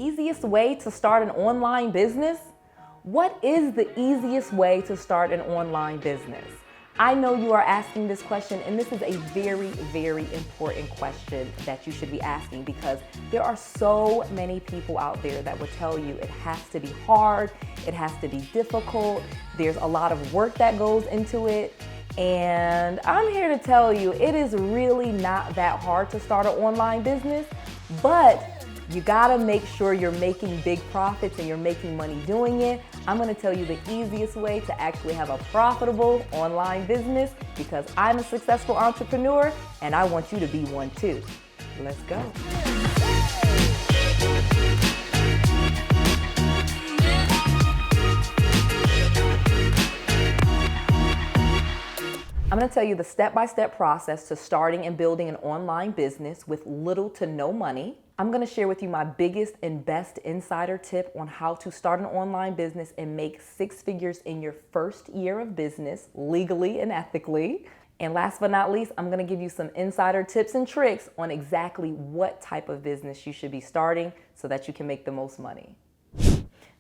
easiest way to start an online business? What is the easiest way to start an online business? I know you are asking this question, and this is a very, very important question that you should be asking, because there are so many people out there that will tell you it has to be hard, it has to be difficult, there's a lot of work that goes into it. And I'm here to tell you it is really not that hard to start an online business, but you gotta make sure you're making big profits and you're making money doing it. I'm gonna tell you the easiest way to actually have a profitable online business, because I'm a successful entrepreneur and I want you to be one too. Let's go. I'm going to tell you the step-by-step process to starting and building an online business with little to no money. I'm going to share with you my biggest and best insider tip on how to start an online business and make six figures in your first year of business, legally and ethically. And last but not least, I'm going to give you some insider tips and tricks on exactly what type of business you should be starting so that you can make the most money.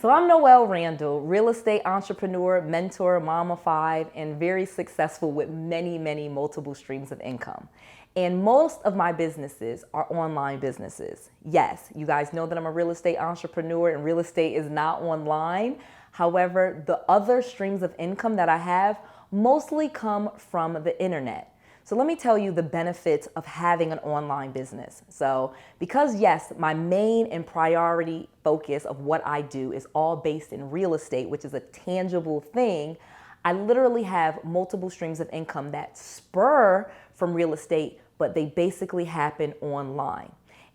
So I'm Noelle Randall, real estate entrepreneur, mentor, mom of 5, and very successful with many multiple streams of income. And most of my businesses are online businesses. Yes, you guys know that I'm a real estate entrepreneur and real estate is not online. However, the other streams of income that I have mostly come from the internet. So let me tell you the benefits of having an online business. So because yes, my main and priority focus of what I do is all based in real estate, which is a tangible thing, I literally have multiple streams of income that spur from real estate, but they basically happen online.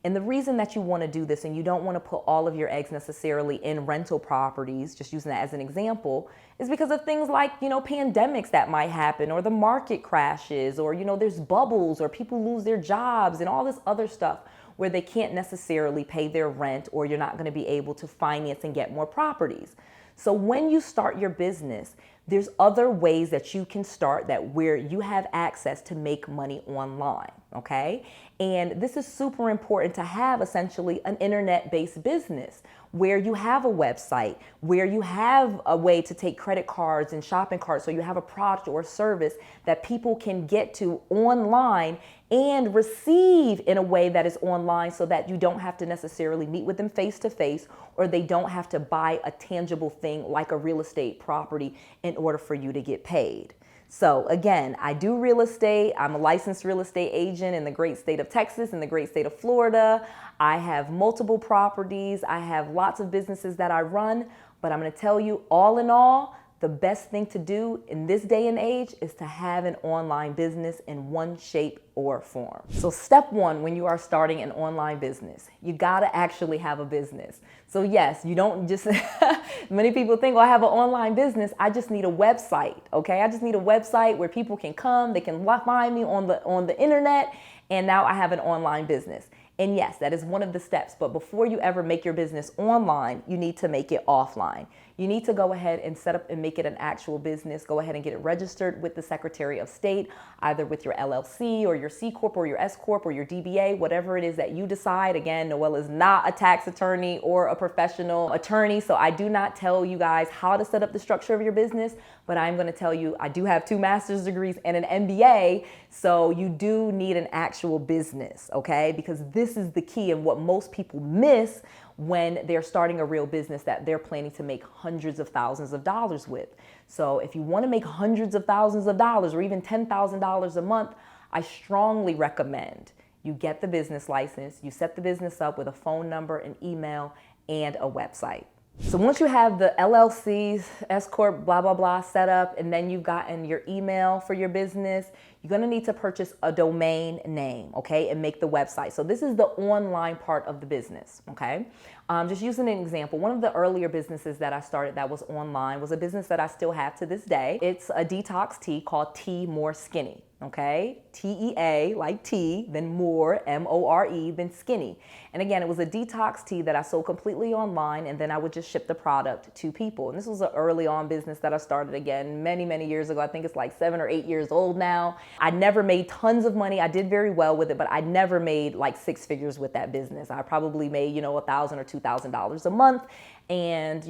And the reason that you want to do this, and you don't want to put all of your eggs necessarily in rental properties, just using that as an example, is because of things like, pandemics that might happen, or the market crashes, or, there's bubbles, or people lose their jobs and all this other stuff where they can't necessarily pay their rent, or you're not going to be able to finance and get more properties. So when you start your business, there's other ways that you can start that where you have access to make money online, okay? And this is super important to have essentially an internet-based business where you have a website, where you have a way to take credit cards and shopping carts, so you have a product or service that people can get to online and receive in a way that is online, so that you don't have to necessarily meet with them face to face, or they don't have to buy a tangible thing like a real estate property in order for you to get paid. So again, I do real estate. I'm a licensed real estate agent in the great state of Texas and the great state of Florida. I have multiple properties. I have lots of businesses that I run, but I'm going to tell you, all in all, the best thing to do in this day and age is to have an online business in one shape or form. So step one, when you are starting an online business, you gotta actually have a business. So yes, you don't just, many people think, well, I have an online business, I just need a website, okay? I just need a website where people can come, they can find me on the internet, and now I have an online business. And yes, that is one of the steps, but before you ever make your business online, you need to make it offline. You need to go ahead and set up and make it an actual business. Go ahead and get it registered with the Secretary of State, either with your LLC or your C Corp or your S Corp or your DBA, whatever it is that you decide. Again, Noelle is not a tax attorney or a professional attorney, so I do not tell you guys how to set up the structure of your business, but I'm going to tell you, I do have 2 master's degrees and an MBA, so you do need an actual business, okay? Because this is the key and what most people miss when they're starting a real business that they're planning to make hundreds of thousands of dollars with. So if you want to make hundreds of thousands of dollars or even $10,000 a month, I strongly recommend you get the business license, you set the business up with a phone number, an email, and a website. So once you have the LLCs, S Corp, blah, blah, blah set up, and then you've gotten your email for your business, you're going to need to purchase a domain name, okay, and make the website. So this is the online part of the business, okay? Just using an example, one of the earlier businesses that I started that was online was a business that I still have to this day. It's a detox tea called Tea More Skinny. okay? T-E-A, like tea, then more, M-O-R-E, then skinny. And again, it was a detox tea that I sold completely online, and then I would just ship the product to people. And this was an early on business that I started again many, many years ago. I think it's like 7 or 8 years old now. I never made tons of money. I did very well with it, but I never made like 6 figures with that business. I probably made, $1,000 or $2,000 a month. And,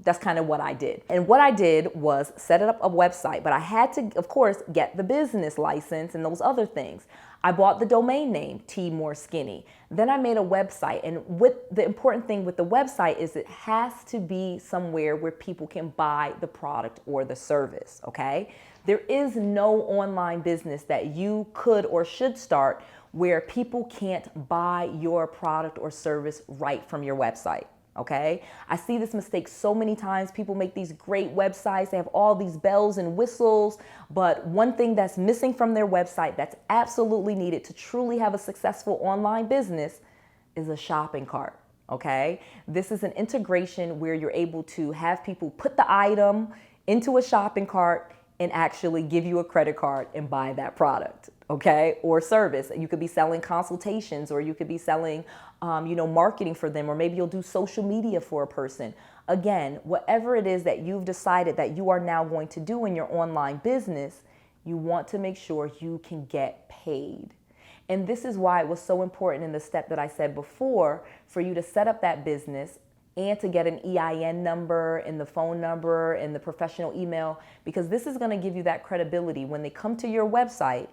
that's kind of what I did. And what I did was set up a website, but I had to, of course, get the business license and those other things. I bought the domain name, T More Skinny. Then I made a website. And what the important thing with the website is it has to be somewhere where people can buy the product or the service, okay? There is no online business that you could or should start where people can't buy your product or service right from your website. Okay, I see this mistake so many times. People make these great websites. They have all these bells and whistles, but one thing that's missing from their website that's absolutely needed to truly have a successful online business is a shopping cart. Okay, this is an integration where you're able to have people put the item into a shopping cart and actually give you a credit card and buy that product, okay, or service. You could be selling consultations, or you could be selling, marketing for them, or maybe you'll do social media for a person. Again, whatever it is that you've decided that you are now going to do in your online business, you want to make sure you can get paid. And this is why it was so important in the step that I said before for you to set up that business and to get an EIN number and the phone number and the professional email, because this is going to give you that credibility. When they come to your website,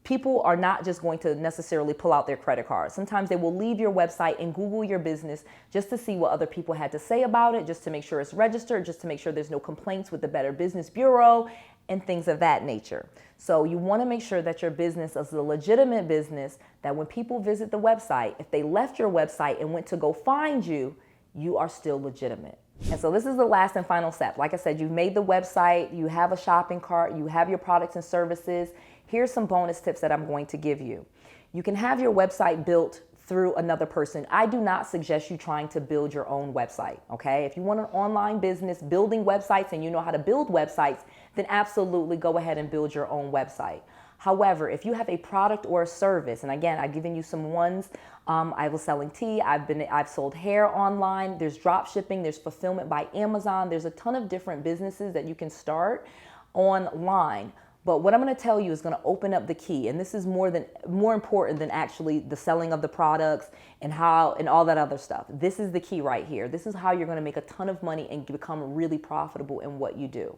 people are not just going to necessarily pull out their credit card. Sometimes they will leave your website and Google your business just to see what other people had to say about it, just to make sure it's registered, just to make sure there's no complaints with the Better Business Bureau and things of that nature. So you want to make sure that your business is a legitimate business, that when people visit the website, if they left your website and went to go find you, you are still legitimate. And so this is the last and final step. Like I said, you've made the website, you have a shopping cart, you have your products and services. Here's some bonus tips that I'm going to give you. You can have your website built through another person. I do not suggest you trying to build your own website, okay? If you want an online business building websites and you know how to build websites, then absolutely go ahead and build your own website. However, if you have a product or a service, and again, I've given you some ones. I was selling tea. I've sold hair online. There's drop shipping. There's fulfillment by Amazon. There's a ton of different businesses that you can start online. But what I'm going to tell you is going to open up the key, and this is more important than actually the selling of the products and all that other stuff. This is the key right here. This is how you're going to make a ton of money and become really profitable in what you do.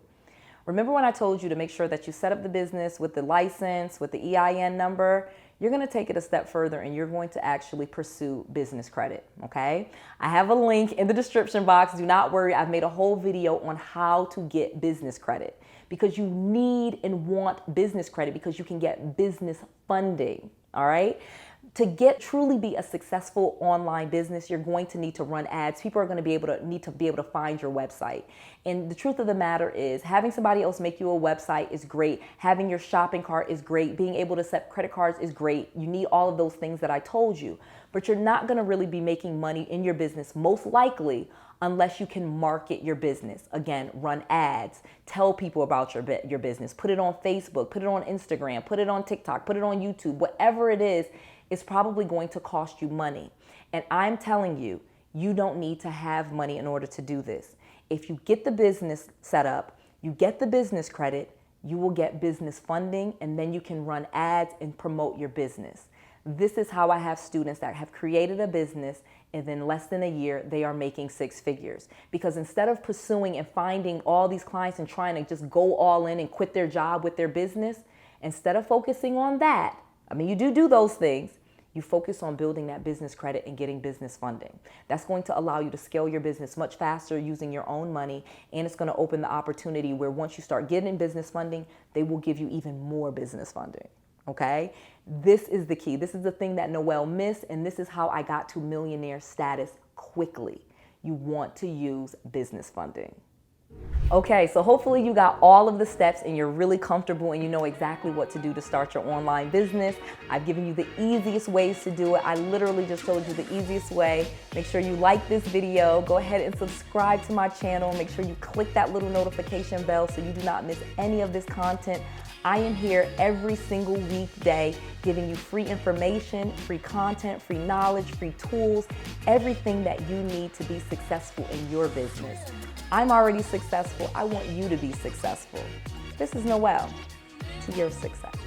Remember when I told you to make sure that you set up the business with the license, with the EIN number? You're going to take it a step further and you're going to actually pursue business credit, okay? I have a link in the description box. Do not worry. I've made a whole video on how to get business credit, because you need and want business credit because you can get business funding, all right? To truly be a successful online business, you're going to need to run ads. People are going to need to be able to find your website. And the truth of the matter is, having somebody else make you a website is great. Having your shopping cart is great. Being able to accept credit cards is great. You need all of those things that I told you. But you're not going to really be making money in your business, most likely, unless you can market your business. Again, run ads, tell people about your business, put it on Facebook, put it on Instagram, put it on TikTok, put it on YouTube, whatever it is. It's probably going to cost you money. And I'm telling you, you don't need to have money in order to do this. If you get the business set up, you get the business credit, you will get business funding, and then you can run ads and promote your business. This is how I have students that have created a business, and then less than a year, they are making 6 figures. Because instead of pursuing and finding all these clients and trying to just go all in and quit their job with their business, instead of focusing on that, you do those things. You focus on building that business credit and getting business funding. That's going to allow you to scale your business much faster using your own money. And it's going to open the opportunity where once you start getting business funding, they will give you even more business funding. Okay? This is the key. This is the thing that Noelle missed. And this is how I got to millionaire status quickly. You want to use business funding. Okay, so hopefully you got all of the steps and you're really comfortable and you know exactly what to do to start your online business. I've given you the easiest ways to do it. I literally just told you the easiest way. Make sure you like this video. Go ahead and subscribe to my channel. Make sure you click that little notification bell so you do not miss any of this content. I am here every single weekday giving you free information, free content, free knowledge, free tools, everything that you need to be successful in your business. I'm already successful. I want you to be successful. This is Noelle, to your success.